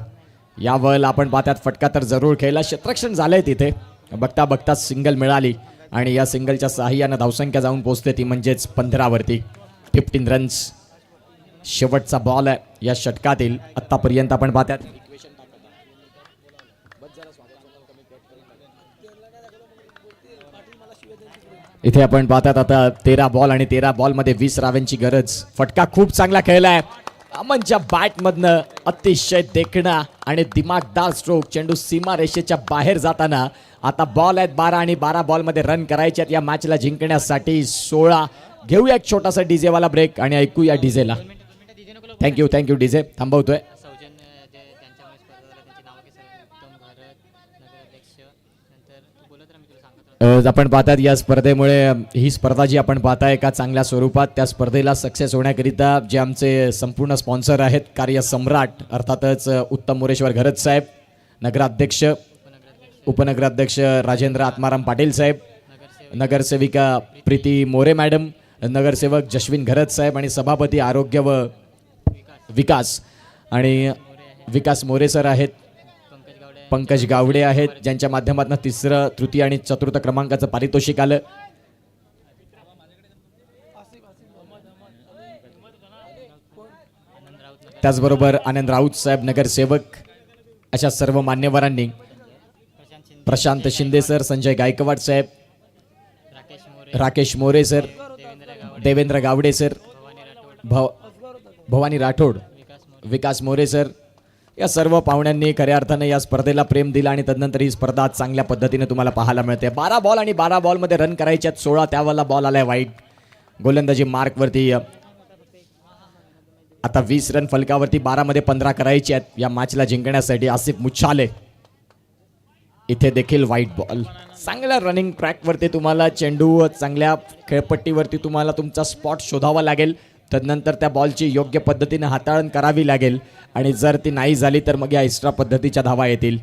यावेळेला आपण पाहतात फटका तर जरूर खेळला. क्षेत्ररक्षण झालंय तिथे. बघता बघता सिंगल मिळाली आणि या सिंगलच्या साहाय्यानं धावसंख्या जाऊन पोहोचते ती म्हणजेच 15 वरती. 15 रन्स. शेवटचा बॉल आहे या षटकातील. आतापर्यंत आपण पाहतात इथे आपण पाहतात आता 13 बॉल आणि 13 बॉलमध्ये 20 राव्यांची गरज. फटका खूप चांगला खेळलाय. अमनच्या बॅटमधनं अतिशय देखणा आणि दिमागदार स्ट्रोक. चेंडू सीमा रेषेच्या बाहेर जाताना आता बॉल आहेत 12 आणि 12 बॉलमध्ये रन करायचे आहेत या मॅचला जिंकण्यासाठी. 16 घेऊया एक छोटासा डीजे वाला ब्रेक आणि ऐकूया डीजेला. Thank you DJ थांबवतोय. सौजन्य जे त्यांच्यामुळे स्पर्धा झाल्या त्यांची नावं की सर उत्तम भारत नगराध्यक्ष नंतर तू बोलत राहा मी तुला सांगत राहतो. आपण पाहतात या स्पर्धेमुळे ही स्पर्धा जी आपण पाहताय एका चांगल्या स्वरूपात त्या स्पर्धेला सक्सेस होण्याकरिता जे आमचे संपूर्ण स्पॉन्सर आहेत कार्य सम्राट अर्थातच उत्तम मोरेश्वर घरत साहेब, नगराध्यक्ष उपनगराध्यक्ष राजेंद्र आत्माराम पाटील साहेब, नगरसेविका प्रीती मोरे मॅडम, नगरसेवक जश्विन घरत साहेब आणि सभापती आरोग्य व विकास आणि विकास मोरे सर आहेत, पंकज गावडे आहेत ज्यांच्या माध्यमातून तिसरं तृतीय आणि चतुर्थ क्रमांकाचं पारितोषिक आलं. त्याचबरोबर आनंद राऊत साहेब नगरसेवक अशा सर्व मान्यवरांनी प्रशांत शिंदे सर, संजय गायकवाड साहेब, राकेश मोरे सर, देवेंद्र गावडे सर, भवानी राठोड, विकास मोरे सर या सर्व पाहुण्यांनी खऱ्या अर्थाने या स्पर्धेला प्रेम दिलं आणि तदनंतर ही स्पर्धा चांगल्या पद्धतीने तुम्हाला पाहायला मिळते. 12 बॉल आणि 12 बॉलमध्ये रन करायचे आहेत. 16 त्यावेळेला बॉल आलाय वाईट. गोलंदाजी मार्कवरती आता 20 रन फलकावरती 12 मध्ये 15 करायचे आहेत या मॅचला जिंकण्यासाठी. आसिफ मुच्छाले इथे देखील व्हाईट बॉल. चांगल्या रनिंग ट्रॅकवरती तुम्हाला चेंडू चांगल्या खेळपट्टीवरती तुम्हाला तुमचा स्पॉट शोधावा लागेल. तदनंतर त्या बॉलची योग्य पद्धतीने हाताळण करावी लागेल आणि जर ती नाही झाली तर मग या एक्स्ट्रा पद्धतीच्या धावा येतील.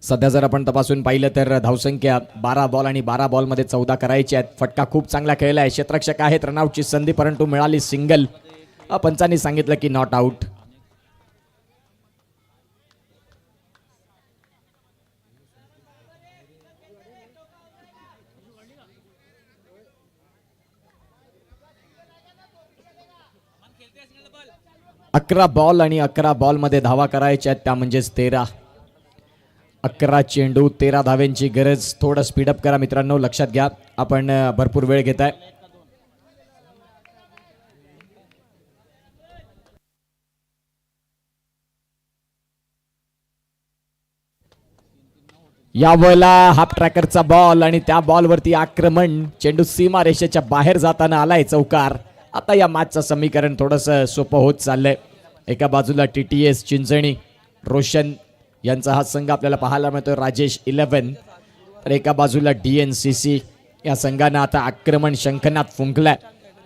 सध्या जर आपण तपासून पाहिलं तर धावसंख्या 12 बॉल आणि 12 बॉलमध्ये 14 करायचे आहेत. फटका खूप चांगला खेळला आहे. क्षेत्ररक्षक आहेत, रनआउटची संधी परंतु मिळाली सिंगल. पंचांनी सांगितलं की नॉट आउट. अकरा बॉल आणि 11 बॉलमध्ये धावा करायच्या आहेत त्या म्हणजेच 13. 11 चेंडू 13 धाव्यांची गरज. थोडं स्पीडअप करा मित्रांनो, लक्षात घ्या आपण भरपूर वेळ घेताय. यावेळेला हाफ ट्रॅकरचा बॉल आणि त्या बॉलवरती आक्रमण. चेंडू सीमा रेषेच्या बाहेर जाताना आलाय चौकार. आता या मॅचचं समीकरण थोडंसं सोपं होत चाललंय. एका बाजूला TTS चिंचणी रोशन यांचा हा संघ आपल्याला पाहायला मिळतोय, राजेश 11. तर एका बाजूला DNCC या संघानं आता आक्रमण शंखनाद फुंकलाय.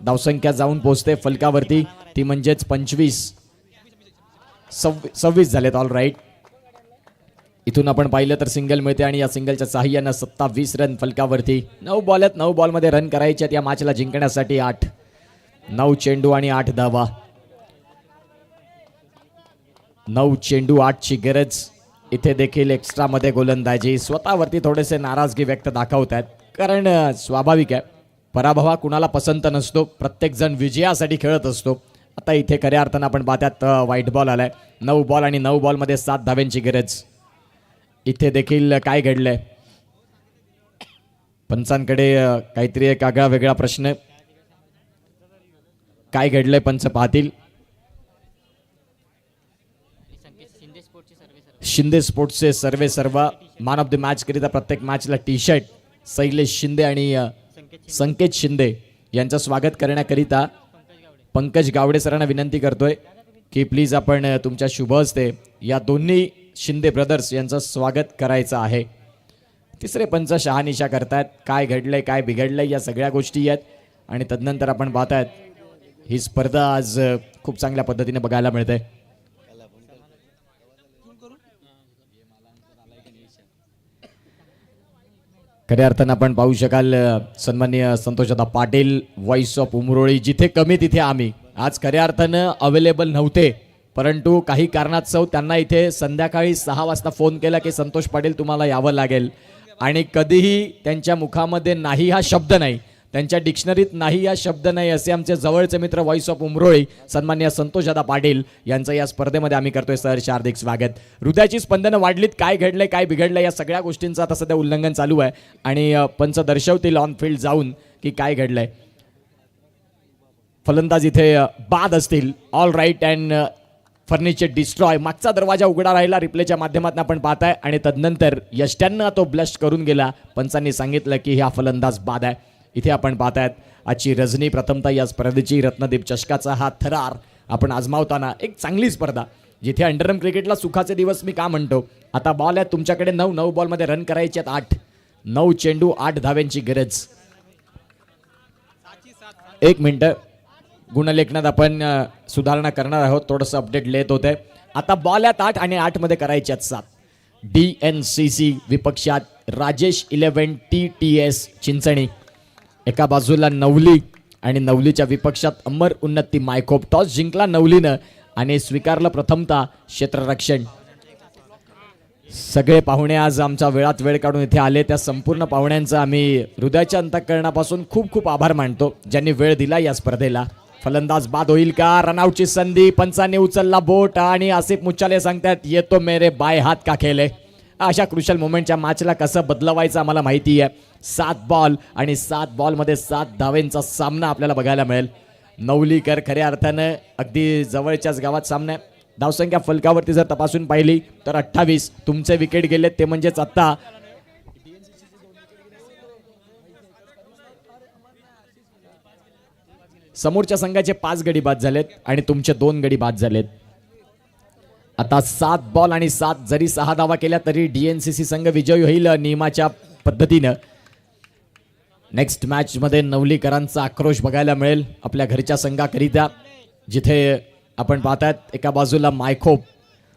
धावसंख्या जाऊन पोहोचते फलकावरती ती म्हणजेच 26 झालेत. All right. इथून आपण पाहिलं तर सिंगल मिळते आणि या सिंगलच्या साहाय्यानं 27 रन फलकावरती. 9 बॉल आहेत, 9 बॉलमध्ये रन करायचे आहेत या मॅचला जिंकण्यासाठी. 9 चेंडू आणि 8 धावा. 9 चेंडू 8 ची गरज. इथे देखील एक्स्ट्रा मध्ये गोलंदाजी. स्वतःवरती थोडेसे नाराजगी व्यक्त दाखवत आहेत कारण स्वाभाविक आहे, पराभव कुणाला पसंत नसतो, प्रत्येक जण विजयासाठी खेळत असतो. आता इथे खऱ्या अर्थानं आपण पाहतात व्हाईट बॉल आलाय. 9 बॉल आणि 9 बॉलमध्ये 7 धाव्यांची गरज. इथे देखील काय घडलंय, पंचांकडे काहीतरी एक आगळा वेगळा प्रश्न. काय घडलंय पंच पाहतील. शिंदे स्पोर्ट्सचे सर्वा मॅन ऑफ द मॅच करिता प्रत्येक मॅचला टी-शर्ट शैलेश शिंदे आणि संकेत शिंदे यांचं स्वागत करण्याकरिता पंकज गावडे सरांना विनंती करतोय की प्लीज आपण तुमच्या शुभ हस्ते या दोन्ही शिंदे ब्रदर्स यांचं स्वागत करायचं आहे. तिसरे पंच शहानिशा करतायत. काय घडलंय काय बिघडलंय या सगळ्या गोष्टी आहेत आणि तदनंतर आपण पाहतायत ही स्पर्धा आज खूप चांगल्या पद्धतीने बघायला मिळते. खऱ्या अर्थानं आपण पाहू शकाल सन्माननीय संतोषदादा पाटील, व्हॉइस ऑफ उमरोळी, जिथे कमी तिथे आम्ही. आज खऱ्या अर्थानं अवेलेबल नव्हते परंतु काही कारणास्तव त्यांना इथे संध्याकाळी 6 वाजता फोन केला की संतोष पाटील तुम्हाला यावं लागेल आणि कधीही त्यांच्या मुखामध्ये नाही हा शब्द नाही, त्यांच्या डिक्शनरीत नाही हा शब्द नाही असे आमचे जवळचे मित्र व्हॉइस ऑफ उमरोळी सन्माननीय संतोषदादा पाटील यांचं या स्पर्धेमध्ये आम्ही करतोय सहर्ष हार्दिक स्वागत. हृदयाची स्पंदनं वाढलीत. काय घडलंय काय बिघडलंय या सगळ्या गोष्टींचं आता सध्या उल्लंघन चालू आहे आणि पंच दर्शवतील ऑन फील्ड जाऊन की काय घडलंय. फलंदाज इथे बाद असतील. All right. And furniture destroy. मागचा दरवाजा उघडा राहिला रिप्लेच्या माध्यमातून आपण पाहताय आणि तदनंतर यष्ट्यांना तो ब्लश करून गेला. पंचांनी सांगितलं की हा फलंदाज बाद आहे. इथे आपण पाहतायत आजची रजनी प्रथमतः या स्पर्धेची रत्नदीप चषकाचा हा थरार आपण आजमावताना एक चांगली स्पर्धा, जिथे अंडरआर्म क्रिकेटला सुखाचे दिवस मी का म्हणतो. आता बॉल आहे तुमच्याकडे 9 बॉलमध्ये रन करायचे आहेत 8. 9 चेंडू 8 धाव्यांची गरज. 1 मिनिट, गुणलेखनात आपण सुधारणा करणार आहोत, थोडंसं अपडेट लिहित होते. आता बॉल आहेत 8 आणि 8 मध्ये करायचे आहेत 7. DNCC विपक्षात Rajesh 11 TTS Chinchani. एका बाजूला नवली आणि नवलीच्या विपक्षात अमर उन्नती मायकोप. टॉस जिंकला नवलीनं आणि स्वीकारलं प्रथमतः क्षेत्ररक्षण. सगळे पाहुणे आज आमचा वेळात वेळ काढून इथे आले, त्या संपूर्ण पाहुण्यांचा आम्ही हृदयाच्या अंतःकरणापासून खूप खूप आभार मानतो, ज्यांनी वेळ दिला या स्पर्धेला. फलंदाज बाद होईल का? रनआउटची संधी, पंचाने उचलला बोट आणि आसिफ मुच्चाले सांगतात येतो मेरे बाय हात का खेले. अशा क्रुशल मोमेंटच्या मॅचला कसं बदलवायचं आम्हाला माहिती आहे. 7 बॉल आणि 7 बॉलमध्ये 7 धावेंचा सामना आपल्याला बघायला मिळेल. नवलीकर खऱ्या अर्थानं अगदी जवळच्याच गावात सामना आहे. धावसंख्या फलकावरती जर तपासून पाहिली तर 28. तुमचे विकेट गेलेत ते म्हणजेच आत्ता समोरच्या संघाचे 5 गडी बाद झालेत आणि तुमचे 2 गडी बाद झालेत. आता 7 बॉल आणि 7, जरी 6 धावा केल्या तरी DNCC संघ विजयी होईल नियमाच्या पद्धतीनं. नेक्स्ट मॅच मध्ये नवलीकरांचा आक्रोश बघायला मिळेल आपल्या घरच्या संघाकरिता, जिथे आपण पाहतात एका बाजूला मायखोप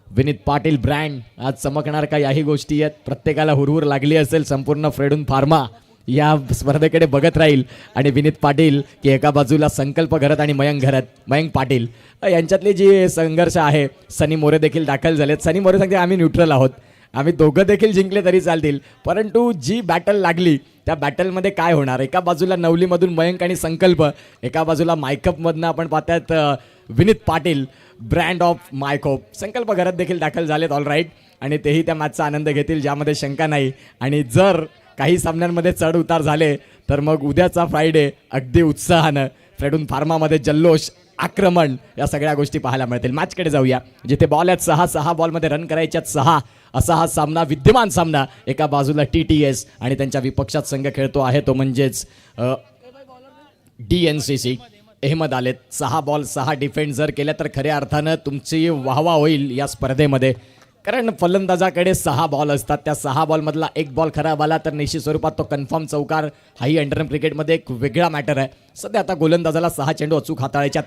विनीत पाटील ब्रँड आज चमकणार का, याही गोष्टी आहेत. प्रत्येकाला हुरहुर लागली असेल, संपूर्ण फ्रेडून फार्मा या स्पर्धेकडे बघत राहील. आणि विनीत पाटील की एका बाजूला संकल्प घरत आणि मयंक पाटील यांच्यातली जी संघर्ष आहे. सनी मोरे देखील दाखल झालेत. सनी मोरे सांगते आम्ही न्यूट्रल आहोत, आम्ही दोघं देखील जिंकले तरी चालतील, परंतु जी बॅटल लागली त्या बॅटलमध्ये काय होणार. एका बाजूला नवलीमधून मयंक आणि संकल्प, एका बाजूला मायकपमधनं आपण पाहतात विनीत पाटील ब्रँड ऑफ मायकोप. संकल्प घरात देखील दाखल झालेत ऑल राईट, आणि तेही त्या मॅचचा आनंद घेतील ज्यामध्ये शंका नाही. आणि जर काही सामन्यांमध्ये चढ उतार झाले तर मग उद्याचा फ्रायडे अगदी उत्साहानं फ्रेडून फार्मामध्ये जल्लोष, आक्रमण या सगळ्या गोष्टी पाहायला मिळतील. मॅचकडे जाऊया, जिथे बॉल आहेत 6 बॉलमध्ये रन करायच्यात 6. असा हा सामना, विद्यमान सामना. एका बाजूला TTS आणि त्यांच्या विपक्षात संघ खेळतो आहे तो म्हणजेच DNCC. अहमद आलेत. 6 बॉल 6 डिफेंड जर केल्या तर खऱ्या अर्थानं तुमची वाहवा होईल या स्पर्धेमध्ये, कारण फलंदाजाकडे 6 बॉल असतात. त्या 6 बॉलमधला 1 बॉल खराब आला तर निश्चित स्वरूपात तो कन्फर्म चौकार. हाही अंडरआर्म क्रिकेटमध्ये एक वेगळा मॅटर आहे. सध्या आता गोलंदाजाला 6 चेंडू अचूक हाताळायच्यात.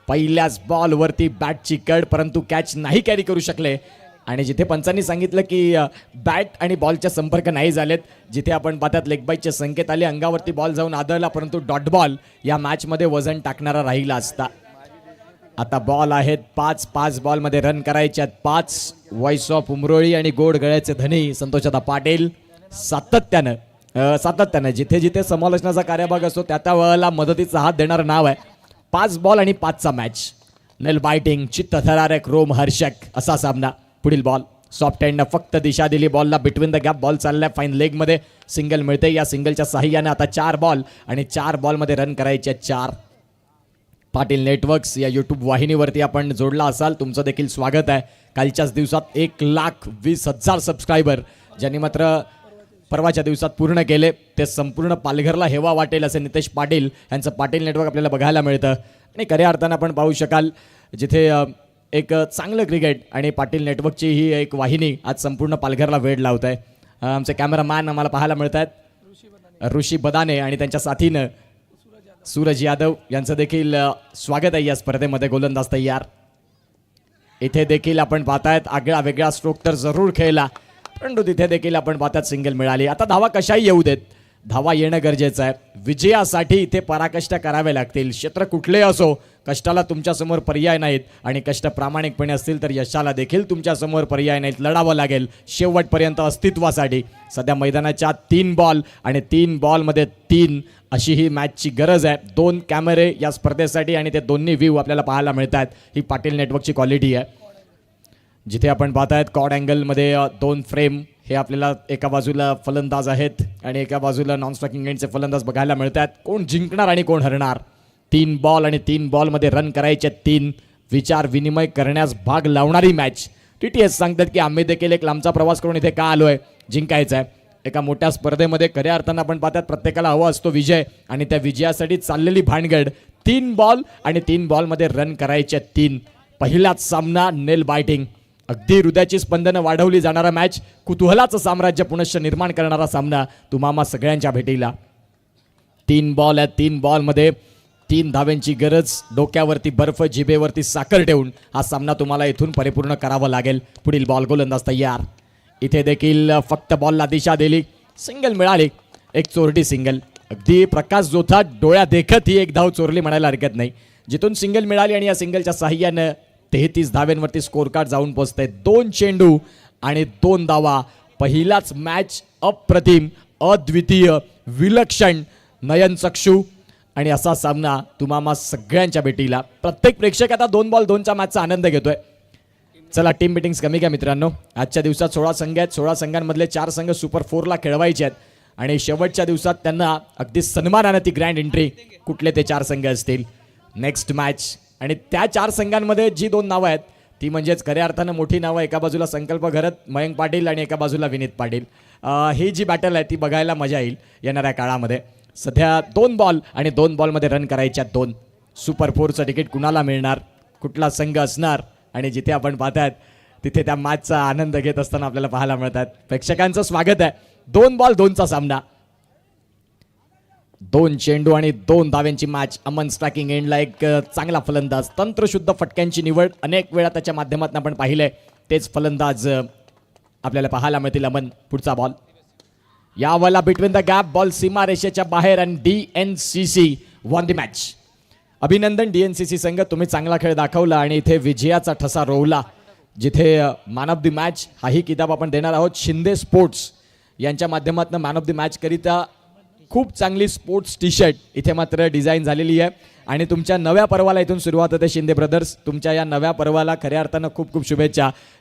पहिल्याच बॉलवरती बॅटची कड, परंतु कॅच नाही कॅरी करू शकले. आणि जिथे पंचांनी सांगितलं की बॅट आणि बॉलचे संपर्क नाही झालेत, जिथे आपण पाहतात लेग बाईटचे संकेत आले, अंगावरती बॉल जाऊन आदळला, परंतु डॉट बॉल या मॅचमध्ये वजन टाकणारा राहिला असता. आता बॉल आहेत 5 बॉलमध्ये रन करायच्यात 5. व्हॉइस ऑफ उमरोळी आणि गोड गळ्याचे धनी संतोषदा पाटील सातत्यानं जिथे जिथे समालोचनाचा कार्यभाग असतो त्या वेळेला मदतीचा हात देणारं नाव आहे. 5 बॉल आणि 5चा मॅच. नेल बायटिंग, चित्त थरारक, रोम हर्षक असा सामना. पुढील बॉल सॉफ्ट हँडनं फक्त दिशा दिली बॉलला, बिटवीन द गॅप बॉल चाललाय, फाईन लेगमध्ये सिंगल मिळते. या सिंगलच्या साहाय्याने आता 4 बॉल आणि 4 बॉलमध्ये रन करायचे 4. पाटील नेटवर्क्स या यूट्यूब वाहिनीवरती आपण जोडला असाल, तुमचं देखील स्वागत आहे. कालच्याच दिवसात 1,20,000 सबस्क्रायबर ज्यांनी मात्र परवाच्या दिवसात पूर्ण केले, ते संपूर्ण पालघरला हेवा वाटेल असे नितेश पाटील यांचं पाटील नेटवर्क आपल्याला बघायला मिळतं. आणि खऱ्या अर्थानं आपण पाहू शकाल जिथे एक चांगलं क्रिकेट आणि पाटील नेटवर्कची ही एक वाहिनी आज संपूर्ण पालघरला वेळ लावत आहे. आमचे कॅमेरामॅन आम्हाला पाहायला मिळत आहेत ऋषी बदाने आणि त्यांच्या साथीनं सूरज यादव यांचं देखील स्वागत आहे या स्पर्धेमध्ये. गोलंदाज तयार. इथे देखील आपण पाहतायत आगळा वेगळा स्ट्रोक तर जरूर खेळला, परंतु तिथे देखील आपण पाहतात सिंगल मिळाली. आता धावा कशाही येऊ देत, धावा येणं गरजेचं आहे. विजयासाठी इथे पराकष्ट करावे लागतील. क्षेत्र कुठले असो, कष्टाला तुमच्यासमोर पर्याय नाहीत आणि कष्ट प्रामाणिकपणे असतील तर यशाला देखील तुमच्यासमोर पर्याय नाहीत. लढावं लागेल शेवटपर्यंत अस्तित्वासाठी. सध्या मैदानाच्या 3 बॉल आणि 3 बॉलमध्ये 3 अशी ही मॅचची गरज आहे. 2 कॅमेरे या स्पर्धेसाठी आणि ते दोन्ही व्ह्यू आपल्याला पाहायला मिळतात. ही पाटील नेटवर्कची क्वालिटी आहे. जिथे आपण पाहतायत कॉड अँगलमध्ये 2 फ्रेम हे आपल्याला एका बाजूला फलंदाज आहेत आणि एका बाजूला नॉन स्ट्रायकिंग एंडचे फलंदाज बघायला मिळतात. कोण जिंकणार आणि कोण हरणार. 3 बॉल आणि 3 बॉलमध्ये रन करायचे 3. विचार विनिमय करण्यास भाग लावणारी मॅच. TTS सांगतात की आम्ही देखील एक लांबचा प्रवास करून इथे का आलोय, जिंकायचं आहे. एका मोठ्या स्पर्धेमध्ये खऱ्या अर्थानं आपण पाहतात प्रत्येकाला हवा असतो विजय आणि त्या विजयासाठी चाललेली भानगड 3 बॉल आणि 3 बॉलमध्ये रन करायचे 3. पहिलाच सामना नेल बायटिंग, अगदी हृदयाची स्पंदनं वाढवली जाणारा मॅच, कुतूहलाचं साम्राज्य पुनश्च निर्माण करणारा सामना तुम्हा सगळ्यांच्या भेटीला. 3 बॉल आहे, 3 बॉलमध्ये 3 धाव्यांची गरज, डोक्यावरती बर्फ जिभेवरती साखर ठेवून हा सामना तुम्हाला इथून परिपूर्ण करावा लागेल. पुढील बॉल गोलंदाज तयार. इथे देखील फक्त बॉलला दिशा दिली, सिंगल मिळाली, एक चोरटी सिंगल. अगदी प्रकाश जोथा डोळ्या देखत ही एक धाव चोरली म्हणायला हरकत नाही. जिथून सिंगल मिळाली आणि या सिंगलच्या साहाय्यानं 33 धाव्यांवरती स्कोर कार्ड जाऊन पोहोचते. 2 चेंडू आणि 2 धावा. पहिलाच मॅच अप्रतिम, अद्वितीय, विलक्षण, नयनचक्षू आणि असा सामना तुम्हा सगळ्यांच्या भेटीला. प्रत्येक प्रेक्षक आता 2 बॉल 2च्या मॅचचा आनंद घेतोय. चला टीम मीटिंग्स कमी घ्या मित्रांनो. आजच्या दिवसात 16 संघ आहेत. 16 संघांमधले 4 संघ सुपर 4ला खेळवायचे आहेत आणि शेवटच्या दिवसात त्यांना अगदी सन्मानानं ती ग्रँड एंट्री. कुठले ते 4 संघ असतील नेक्स्ट मॅच आणि त्या 4 संघांमध्ये जी 2 नावं आहेत ती म्हणजेच खऱ्या अर्थानं मोठी नावं. एका बाजूला संकल्प घरत, मयंक पाटील आणि एका बाजूला विनीत पाटील. ही जी बॅटल आहे ती बघायला मजा येईल येणाऱ्या काळामध्ये. सध्या 2 बॉल आणि 2 बॉलमध्ये रन करायच्या 2. सुपर 4चं तिकीट कुणाला मिळणार, कुठला संघ असणार आणि जिथे आपण पाहतायत तिथे त्या मॅचचा आनंद घेत असताना आपल्याला पाहायला मिळतात. प्रेक्षकांचं स्वागत आहे. 2 बॉल 2चा सामना, 2 चेंडू आणि 2 धाव्यांची मॅच. अमन स्ट्रायकिंग एंडला एक चांगला फलंदाज, तंत्रशुद्ध फटक्यांची निवड अनेक वेळा त्याच्या माध्यमातून आपण पाहिलंय. तेच फलंदाज आपल्याला पाहायला मिळतील. अमन पुढचा बॉल, यावाला बिटवीन द गॅप बॉल सीमा रेषेच्या बाहेर आणि DNCC वॉन द मॅच. अभिनंदन DNCC संघ, तुम्ही चांगला खेळ दाखवला आणि इथे विजयाचा ठसा रोवला. जिथे मॅन ऑफ द मॅच हाही किताब आपण देणार आहोत. शिंदे स्पोर्ट्स यांच्या माध्यमातून मॅन ऑफ द मॅच करिता खूप चांगली स्पोर्ट्स टी शर्ट इथे मात्र डिझाईन झालेली आहे आणि तुमच्या नव्या पर्वाला इथून सुरुवात होते. शिंदे ब्रदर्स, तुमच्या या नव्या पर्वाला खऱ्या अर्थानं खूप खूप शुभेच्छा.